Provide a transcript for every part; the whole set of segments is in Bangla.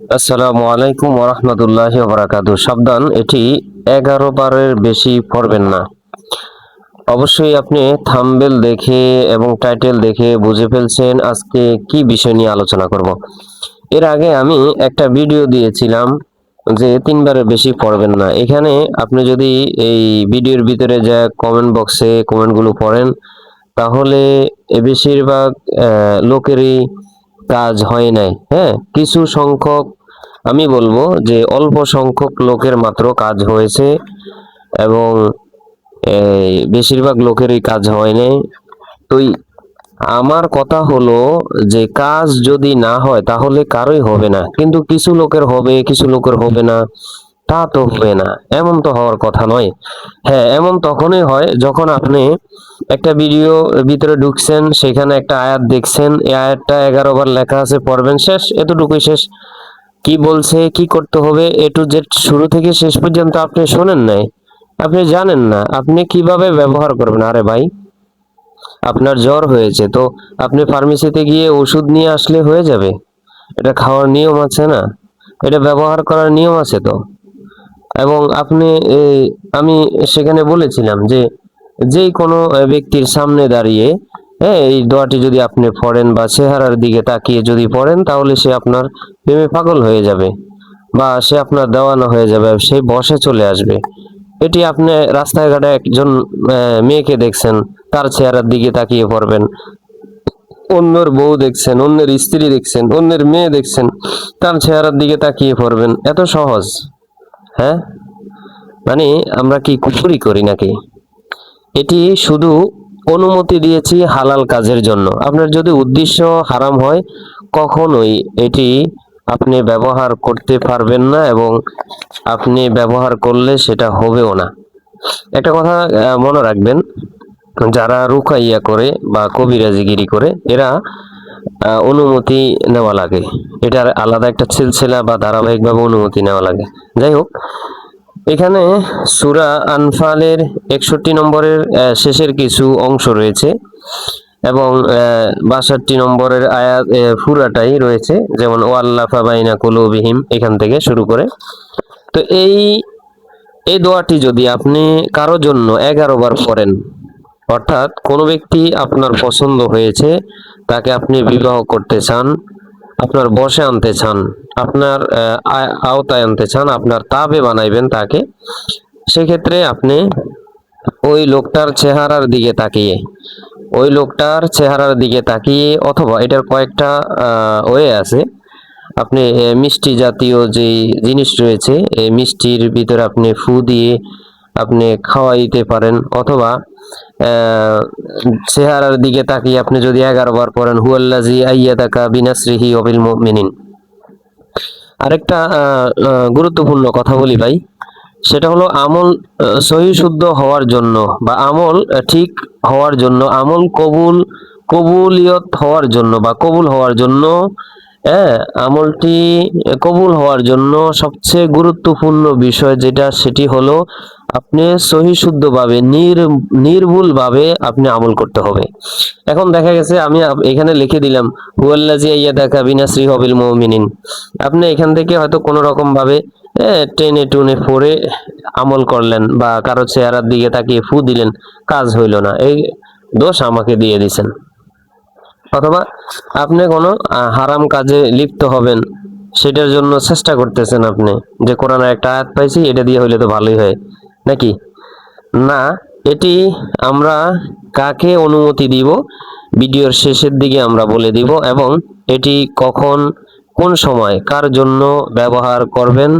আসসালামু আলাইকুম ওয়া রাহমাতুল্লাহি ওয়া বারাকাতুহু। সাবধান, এটি 11 বারের বেশি পড়বেন না। অবশ্যই আপনি থাম্বনেল দেখে এবং টাইটেল দেখে বুঝে ফেলছেন আজকে কি বিষয় নিয়ে আলোচনা করব। এর আগে আমি একটা ভিডিও দিয়েছিলাম যে 3 বারের বেশি পড়বেন না। এখানে আপনি যদি এই ভিডিওর ভিতরে যা কমেন্ট বক্সে কমেন্টগুলো পড়েন তাহলে বেশিরভাগ লোকেরই কাজ হয় নাই। হ্যাঁ, কিছু সংখ্যক, আমি বলবো যে অল্প সংখ্যক লোকের মাত্র কাজ হয়েছে এবং বেশিরভাগ লোকেরই কাজ হয় নাই। তো আমার কথা হলো যে কাজ যদি না হয় তাহলে কারোই হবে না, কিন্তু কিছু লোকের হবে, কিছু লোকের হবে না, তা তো হবে না, এমন তো হওয়ার কথা নয়। হ্যাঁ, এমন তখনই হয় যখন আপনি একটা ভিডিও ভিতরে ঢুকছেন, সেখানে একটা আয়াত দেখছেন, এই আয়াতটা 11 বার লেখা আছে, পড়বেন, শেষ, এতটুকুই শেষ। কি বলছে, কি করতে হবে, এ টু জেড শুরু থেকে শেষ পর্যন্ত আপনি শোনেন নাই, আপনি জানেন না আপনি কিভাবে ব্যবহার করবেন। আরে ভাই, আপনার জ্বর হয়েছে তো আপনি ফার্মেসিতে গিয়ে ওষুধ নিয়ে আসলে হয়ে যাবে? এটা খাওয়ার নিয়ম আছে না, এটা ব্যবহার করার নিয়ম আছে তো। এবং আপনি আমি সেখানে বলেছিলাম যে যেই কোনো ব্যক্তির সামনে দাঁড়িয়ে, হ্যাঁ, এই দোয়াটি যদি আপনি পড়েন বা চেহারার দিকে তাকিয়ে যদি পড়েন তাহলে সে আপনার প্রেমে পাগল হয়ে যাবে বা সে আপনার দেওয়ানা হয়ে যাবে, সে বসে চলে আসবে। এটি আপনি রাস্তায় ঘাটে একজন মেয়েকে দেখছেন, তার চেহারার দিকে তাকিয়ে পড়বেন, অন্যের বউ দেখছেন, অন্যের স্ত্রী দেখছেন, অন্যের মেয়ে দেখছেন, তার চেহারার দিকে তাকিয়ে পড়বেন, এত সহজ? হ্যাঁ, মানে আমরা কি কুফরি করি নাকি? এটি শুধু অনুমতি দিয়েছি হালাল কাজের জন্য। আপনার যদি উদ্দেশ্য হারাম হয়, কখনোই এটি আপনি ব্যবহার করতে পারবেন না এবং আপনি ব্যবহার করলে সেটা হবেও না। একটা কথা মনে রাখবেন, যারা রুকাইয়া করে বা কবিরাজিগিরি করে এরা অনুমতি নেওয়া লাগে। এটার আলাদা একটা সিলসিলা বা ধারাবাহিকভাবে অনুমতি নেওয়া লাগে। যাই হোক, এখানে সূরা আনফালের 61 নম্বরের শেষের কিছু অংশ রয়েছে এবং 62 নম্বরের আয়াত পুরাটাই রয়েছে, যেমন ওয়াল্লাফা বাইনা কুলুবিহিম, এখান থেকে শুরু করে। তো এই দোয়াটি যদি আপনি কারো জন্য 11 বার পড়েন, অর্থাৎ কোনো ব্যক্তি আপনার পছন্দ হয়েছে, তাকে আপনি বিবাহ করতে চান, আপনার বশে আনতে চান, আপনার আওতায় আনতে চান, আপনার তাবে বানাইবেন তাকে, সেক্ষেত্রে আপনি ওই লোকটার চেহারার দিকে তাকিয়ে, ওই লোকটার চেহারার দিকে তাকিয়ে, অথবা এটার কয়েকটা ওয়ে আছে, আপনি মিষ্টি জাতীয় যে জিনিস রয়েছে, এই মিষ্টির ভিতরে আপনি ফু দিয়ে আপনি খাওয়াইতে পারেন, অথবা চেহারার দিকে তাকিয়ে আপনি যদি 11 বার পড়েন হুয়াল্লাজি আইয়াদাকা বিনাসরিহি ওয়া বিল মুমিনিন। আরেকটা গুরুত্বপূর্ণ কথা বলি ভাই, সেটা হলো আমল সহি শুদ্ধ হওয়ার জন্য বা আমল ঠিক হওয়ার জন্য, আমল কবুলিয়ত হওয়ার জন্য বা কবুল হওয়ার জন্য, হ্যাঁ, আমলটি কবুল হওয়ার জন্য সবচেয়ে গুরুত্বপূর্ণ বিষয় যেটা, সেটি হলো আপনি সহি শুদ্ধভাবে নির্ভুলভাবে আপনি আমল করতে হবে। এখন দেখা গেছে আমি এখানে লিখে দিলাম হুয়াল্লাজি আইয়াদাকা বিনাসরিহি ওয়া বিল মুমিনিন, আপনি এখান থেকে হয়তো কোনো রকম ভাবে টেনে টুনে পড়ে আমল করলেন বা কারো চেহারার দিকে তাকিয়ে ফু দিলেন, কাজ হইল না, এই দোষ আমাকে দিয়ে দিছেন। অথবা আপনি কোনো হারাম কাজে লিপ্ত হবেন, সেটার জন্য চেষ্টা করতেছেন আপনি, যে কোরআনের একটা আয়াত পাইছি, এটা দিয়ে হইলে তো ভালোই হয় নাকি? না, এটি আমরা কাকে অনুমতি দিব ভিডিওর শেষের দিকে আমরা বলে দিব, এবং এটি কখন, কোন সময়, কার জন্য ব্যবহার করবেন,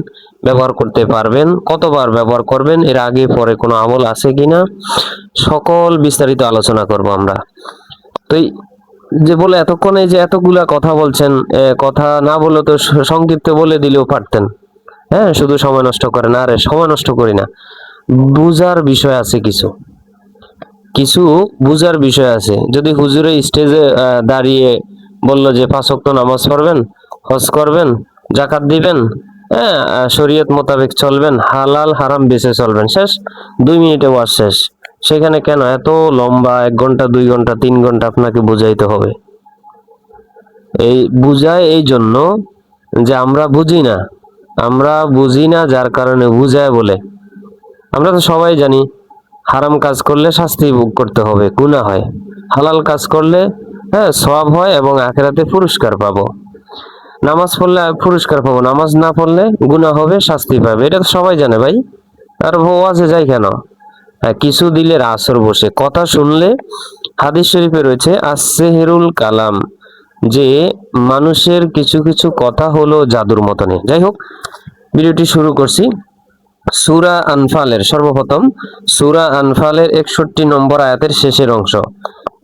ব্যবহার করতে পারবেন, কতবার ব্যবহার করবেন, এর আগে পরে কোনো আমল আছে কিনা, সকল বিস্তারিত আলোচনা করব আমরা। তো যে বলে এতক্ষণে যে এতগুলা কথা বলছেন, কথা না বলে তো সংক্ষিপ্ত বলে দিলেও পারতেন। হ্যাঁ, শুধু সময় নষ্ট করেন। আরে সময় নষ্ট করি না, বুঝার বিষয় আছে, কিছু কিছু বুঝার বিষয় আছে। যদি হুজুরে স্টেজে দাঁড়িয়ে বলল যে 5 ওয়াক্ত নামাজ পড়বেন, হজ করবেন, জাকাত দিবেন, হ্যাঁ, শরীয়ত মোতাবেক চলবেন, হালাল হারাম বেঁচে চলবেন, শেষ, 2 মিনিটে ওয়াজ শেষ। সেখানে কেন এত লম্বা 1 ঘন্টা, 2 ঘন্টা, 3 ঘন্টা আপনাকে বুঝাইতে হবে? এই বুঝায় এই জন্য যে আমরা বুঝি না যার কারণে বুঝায় বলে। আমরা তো সবাই জানি হারাম কাজ করলে শাস্তি ভোগ করতে হবে, গুনাহ হয়। হালাল কাজ করলে সওয়াব হয় এবং আখিরাতে পুরস্কার পাবো। নামাজ পড়লে পুরস্কার পাবো, নামাজ না পড়লে গুনাহ হবে, শাস্তি পাবে। এটা তো সবাই জানে ভাই, আর ওয়াজে যায় কেন? কিছু দিলের আসর বসে কথা শুনলে, হাদিস শরীফে রয়েছে আসসিহরুল কালাম, যে মানুষের কিছু কিছু কথা হলো জাদুর মতনে। যাই হোক, ভিডিওটি শুরু করছি সূরা আনফালের, সর্বপ্রথম সূরা আনফালের 61 নম্বর আয়াতের শেষের অংশ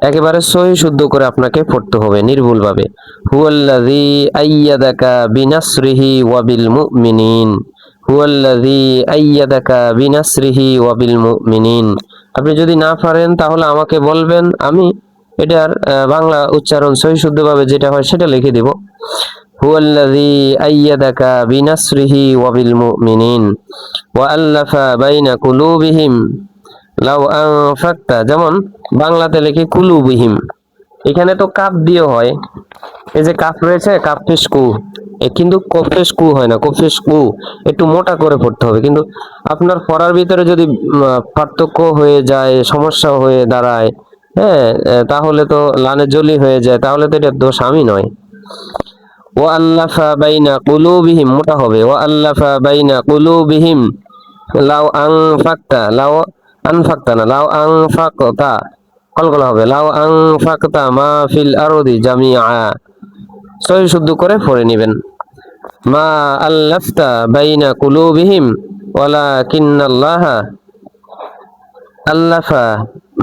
একেবারে সহি শুদ্ধ করে আপনাকে পড়তে হবে নির্ভুলভাবে। হুয়াল্লাযী আইয়াদাকা বিনাসরিহি ওয়া বিল মুমিনিন, হুয়াল্লাযী আইয়াদাকা বিনাসরিহি ওয়া বিল মুমিনিন। আপনি যদি না পারেন তাহলে আমাকে বলবেন, আমি এটার বাংলা উচ্চারণ সহি শুদ্ধভাবে যেটা হয় সেটা লিখে দিব। হুয়াল্লাযী আইয়াদাকা বিনাসরিহি ওয়া বিল মুমিনিন ওয়া আল্লাফা বাইনা কুলুবিহিম লাউ আনফাকতা, যেমন বাংলাতে লিখি কুলুবিহিম, এখানে তো কাপ দিয়ে হয়, এই যে কাপ রয়েছে কাপ পেশ কু, কিন্তু কফেশ কু হয় না, কফেশ কু একটু মোটা করে পড়তে হবে। কিন্তু আপনার পড়ার ভিতরে যদি পার্থক্য হয়ে যায়, সমস্যা হয়ে দাঁড়ায়, তাহলে তো লানে জলি হয়ে যায়, তাহলে তো এটা দোষ আমি নয়। ও আল্লাফা বাইনা কুলুবিহিম মোটা হবে, ও আল্লাফা বাইনা কুলুবিহিম লাউ আনফাকতা, লাউ আনফাকতা না, লাউ আনফাকতা কলকলা হবে, লাউ আনফাকতা মা ফিল আরদি জামিআ। সহি শুদ্ধ করে পড়ে নেবেন। মা আল্লাফতা বাইনা কুলুবিহিম ওয়ালাকিন্নাল্লাহা আল্লাফা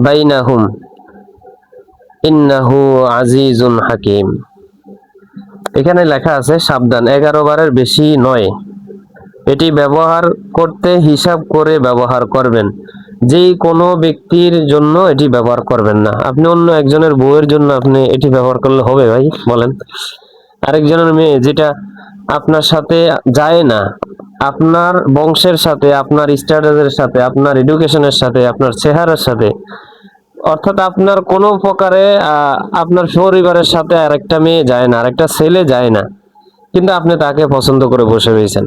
বাইনাহুম ইন্নাহু আজিজুন হাকিম। এখানে লেখা আছে সাবধান, 11 বারের বেশি নয়। এটি ব্যবহার করতে হিসাব করে ব্যবহার করবেন, যেই কোনো ব্যক্তির জন্য এটি ব্যবহার করবেন না। আপনি অন্য একজনের বউয়ের জন্য আপনি এটি ব্যবহার করলে হবে ভাই? বলেন। আরেকজনের মেয়ে, যেটা আপনার সাথে যায় না, আপনার বংশের সাথে, আপনার স্ট্যাটাসের সাথে, আপনার এডুকেশনের সাথে, আপনার চেহারার সাথে, অর্থাৎ আপনার কোনো প্রকারে আপনার পরিবারের সাথে আরেকটা মেয়ে যায় না, আরেকটা ছেলে যায় না, কিন্তু আপনি তাকে পছন্দ করে বসে রয়েছেন।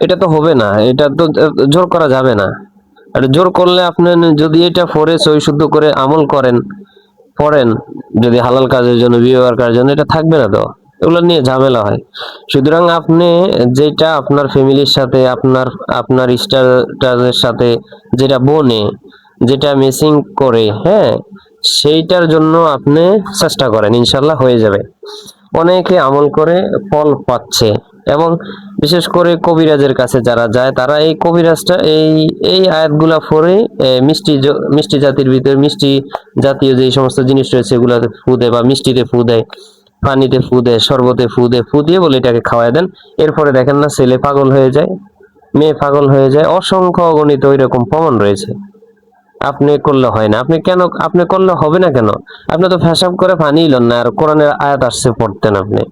এটা তো হবে না, এটা তো জোর করা যাবে না। আর জোর করলে আপনি যদি এটা পড়ে সই শুদ্ধ করে আমল করেন, পড়েন, যদি হালাল কাজের জন্য, বিবাহ কাজের জন্য, এটা থাকবে না তো, এগুলো নিয়ে ঝামেলা হয়। সুতরাং আপনি যেটা আপনার ফ্যামিলির সাথে, আপনার স্ট্যাটাসের সাথে যেটা বনে, যেটা মিসিং করে, সেইটার জন্য আপনি চেষ্টা করেন, ইনশাল্লাহ হয়ে যাবে। অনেকে আমল করে ফল পাচ্ছে, এবং বিশেষ করে কবিরাজের কাছে যারা যায়, তারা এই কবিরাজটা এই আয়াতগুলা পড়ে মিষ্টি জাতির ভিতরে, মিষ্টি জাতীয় যে সমস্ত জিনিস রয়েছে এগুলাতে ফু দেয়, বা মিষ্টিতে ফু দেয়, পানিতে ফু দেয়, শরবতে ফু দিয়ে বলে এটাকে খাওয়াই দেন। এরপরে দেখেন না ছেলে পাগল হয়ে যায়, মেয়ে পাগল হয়ে যায়, অসংখ্য অগণিত ওই রকম প্রমাণ রয়েছে। আপনি করলে হয় না, আপনি করলে হবে না কেন? আপনি তো ফেসাব করে পানি লন না, আর কোরআনের আয়াত আসছে পড়তেন আপনি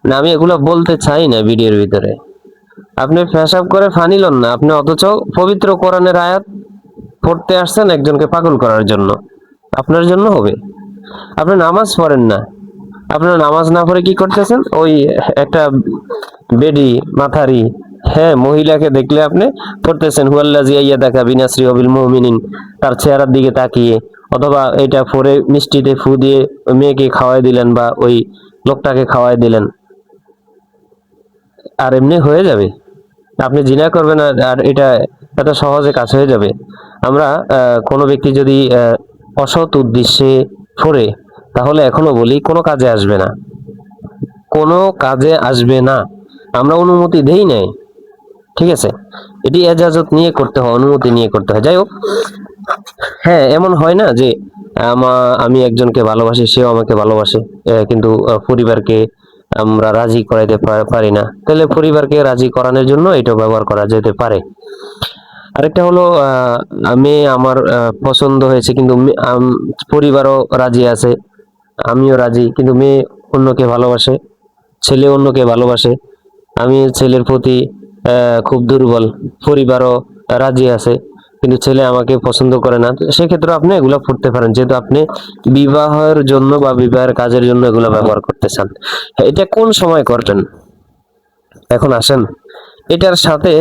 না। আমি এগুলো বলতে চাই না ভিডিওর ভিতরে। আপনি ফেসাব করে পানি লন না, আপনি অথচ পবিত্র কোরআনের আয়াত পড়তে আসছেন একজনকে পাগল করার জন্য। আপনার জন্য হবে। আপনি নামাজ পড়েন না, আপনার নামাজ না পড়ে কি করতেছেন? ওই একটা বেডি মাথারি মহিলাকে দেখলে আপনি পড়তেছেন হুয়াল্লাযী আইয়াদাকা বিনাসরিহি ওয়া বিল মুমিনিন, তার চেহারার দিকে তাকিয়ে, অথবা এটা পরে মিষ্টিতে ফু দিয়ে ওই মেয়েকে খাওয়াই দিলেন, বা ওই লোকটাকে খাওয়াই দিলেন, আর এমনি হয়ে যাবে। আপনি জিনা করবেন, আর এটা এত সহজে কাজ হয়ে যাবে। আমরা কোনো ব্যক্তি যদি অসৎ উদ্দেশ্যে পড়ে, তাহলে এখনো বলি কোনো কাজে আসবে না, কোনো কাজে আসবে না। আমরা অনুমতি দেই নাই, ঠিক আছে? এটি এজাজত নিয়ে করতে হয়, অনুমতি নিয়ে করতে হয়। যাই হোক, এমন হয় না যে আমি একজনকে ভালোবাসি, সেও আমাকে ভালোবাসে, কিন্তু পরিবারকে আমরা রাজি করাইতে পারি না, তাহলে পরিবারকে রাজি করানোর জন্য এটা ব্যবহার করা যেতে পারে। আরেকটা হলো মেয়ে আমার পছন্দ হয়েছে, কিন্তু পরিবারও রাজি আছে, আমিও রাজি, কিন্তু মেয়ে অন্যকে ভালোবাসে, ছেলে অন্যকে ভালোবাসে, আমি ছেলের প্রতি খুব দুর্বল, পরিবারও রাজি আছে, কিন্তু ছেলে আমাকে পছন্দ করে না, সেক্ষেত্রে আপনি এগুলো পড়তে পারেন, যেহেতু আপনি বিবাহের জন্য বা বিবাহের কাজের জন্য এগুলো ব্যবহার করতে চান। এটা কোন সময় করবেন? এখন আসেন, এটার সাথে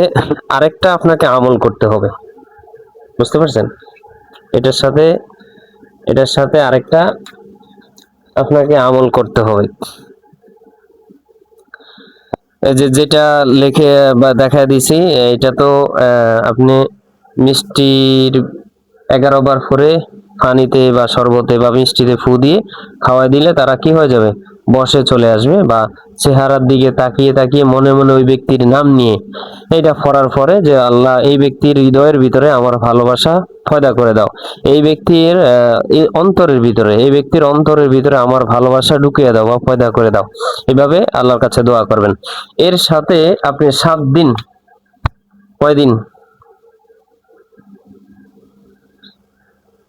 আরেকটা আপনাকে আমল করতে হবে, বুঝতে পারছেন? এটার সাথে আরেকটা আপনাকে আমল করতে হবে। এই যে যেটা লিখে বা দেখা দিছি, এটা তো আপনি মিষ্টির 11 বার করে পানিতে বা শরবতে বা মিষ্টিতে ফু দিয়ে খাওয়াই দিলে তারা কি হয়ে যাবে, বসে চলে আসবে, বা চেহারার দিকে তাকিয়ে তাকিয়ে মনে মনে ওই ব্যক্তির নাম নিয়ে এটা পড়ার পরে যে আল্লাহ এই ব্যক্তির হৃদয়ের ভিতরে আমার ভালোবাসা পয়দা করে দাও, এই ব্যক্তির এই ব্যক্তির অন্তরের ভিতরে আমার ভালোবাসা ঢুকিয়ে দাও বা পয়দা করে দাও, এভাবে আল্লাহর কাছে দোয়া করবেন। এর সাথে আপনি 7 দিন, কয়দিন,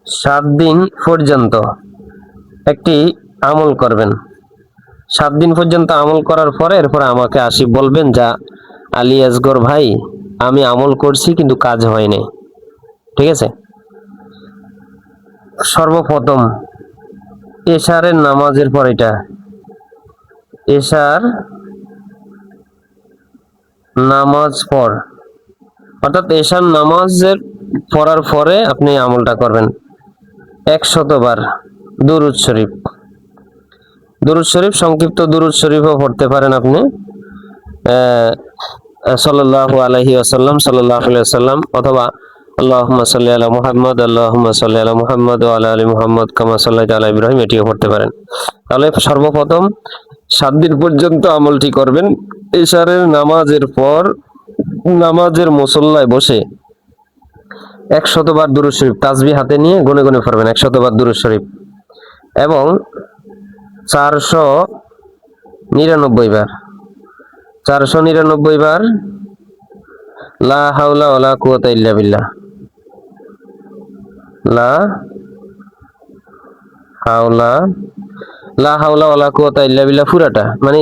7 দিন পর্যন্ত একটি আমল করবেন। 7 দিন পর্যন্ত আমল করার পরে এরপরে আমাকে আসি বলবেন, যা আলী আসগর ভাই আমি আমল করছি কিন্তু কাজ হয়নি। ঠিক আছে? সর্বপ্রথম এশারের নামাজের পর, এটা এশার নামাজ পর, অর্থাৎ এশার নামাজের পড়ার পরে আপনি আমলটা করবেন। 100 বার দুরূদ শরীফ, সংক্ষিপ্ত দুরূদ শরীফও পড়তে পারেন আপনি, সাল্লাল্লাহু আলাইহি ওয়াসাল্লাম, অথবা আল্লাহুম্মা সাল্লি আলা মুহাম্মদ, আল্লাহুম্মা সাল্লি আলা মুহাম্মদ ওয়া আলা আলি মুহাম্মদ কামা সাল্লাইতা আলা ইব্রাহিম, এটিও পড়তে পারেন। তাহলে সর্বপ্রথম 7 দিন পর্যন্ত আমলটি করবেন। ইশারের নামাজের পর নামাজের মুসল্লায় বসে 100 বার দুরূদ শরীফ তাসবিহ হাতে নিয়ে গুনে গুনে পড়বেন, 100 বার দুরূদ শরীফ, এবং 499 বার লা হাওলা ওয়ালা কুওয়াতা ইল্লা বিল্লাহ, লা হাওলা ওয়ালা কুওয়াতা ইল্লা বিল্লাহ, পুরাটা মানে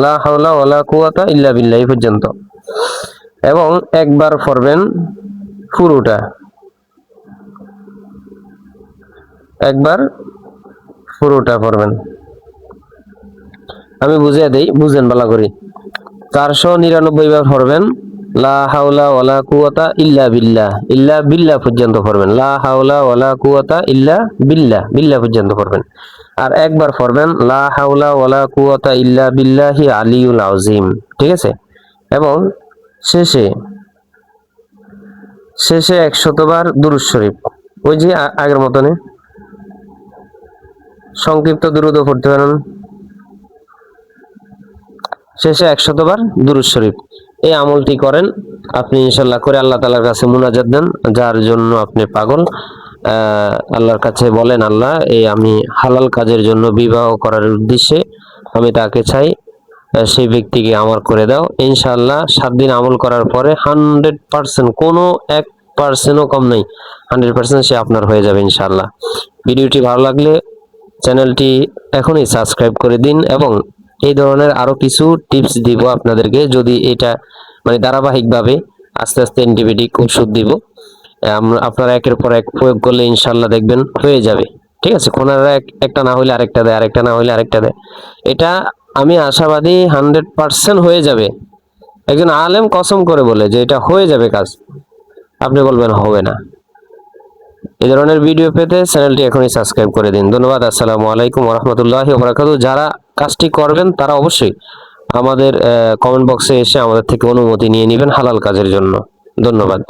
লা হাওলা ওয়ালা কুওয়াতা ইল্লা বিল্লাহ এই পর্যন্ত, এবং একবার পড়বেন পুরোটা, পড়বেন। আমি বুঝিয়ে দেই, বুঝেন ভালো করে। 499 বার পড়বেন লা হাওলা ওয়ালা কুওয়াতা ইল্লা বিল্লাহ পর্যন্ত পড়বেন, লা হাওলা ওয়ালা কুওয়াতা ইল্লা বিল্লাহ পর্যন্ত পড়বেন। আর একবার পড়বেন লা হাওলা ওয়ালা কুওয়াতা ইল্লা বিল্লাহি আলিয়ুল আযীম। ঠিক আছে? এবং শেষে 100 বার দুরূদ শরীফ, ওই যে আগের মতনে সংক্ষিপ্ত দুরূদও পড়তে পারেন। শেষে 100 বার দুরূদ শরীফ, এই আমলটি করেন আপনি ইনশাআল্লাহ, করে আল্লাহ তাআলার কাছে মুনাজাত দেন, যার জন্য আপনি পাগল, আল্লাহর কাছে বলেন, আল্লাহ এই আমি হালাল কাজের জন্য বিবাহ করার উদ্দেশ্যে আমি তাকে চাই, সেই ব্যক্তিকে আমার করে দাও। ইনশাআল্লাহ 7 দিন আমল করার পরে 100%, কোনো 1%ও কম নেই, 100% সে আপনার হয়ে যাবে ইনশাআল্লাহ। ভিডিওটি ভালো লাগলে চ্যানেলটি এখনই সাবস্ক্রাইব করে দিন, এবং এই ধরনের আরো কিছু টিপস দিব আপনাদেরকে, যদি এটা মানে ধারাবাহিকভাবে আস্তে আস্তে অ্যান্টিবায়োটিক ওষুধ দিব, আপনারা একের পর এক প্রয়োগ করলে ইনশাআল্লাহ দেখবেন হয়ে যাবে। ঠিক আছে? কোনারা একটা না হইলে আরেকটা দেয়, আরেকটা না হইলে আরেকটা দেয়, এটা আমি আশাবাদী 100% হয়ে যাবে। একজন আলেম কসম করে বলে যে এটা হয়ে যাবে কাজ, আপনি বলবেন হবে না। এই ধরনের ভিডিও পেতে চ্যানেলটি এখনই সাবস্ক্রাইব করে দিন। ধন্যবাদ। আসসালামু আলাইকুম ওয়া রাহমাতুল্লাহি ওয়া বারাকাতুহু। যারা কাজটি করবেন তারা অবশ্যই আমাদের কমেন্ট বক্সে এসে আমাদের থেকে অনুমতি নিয়ে নেবেন হালাল কাজের জন্য। ধন্যবাদ।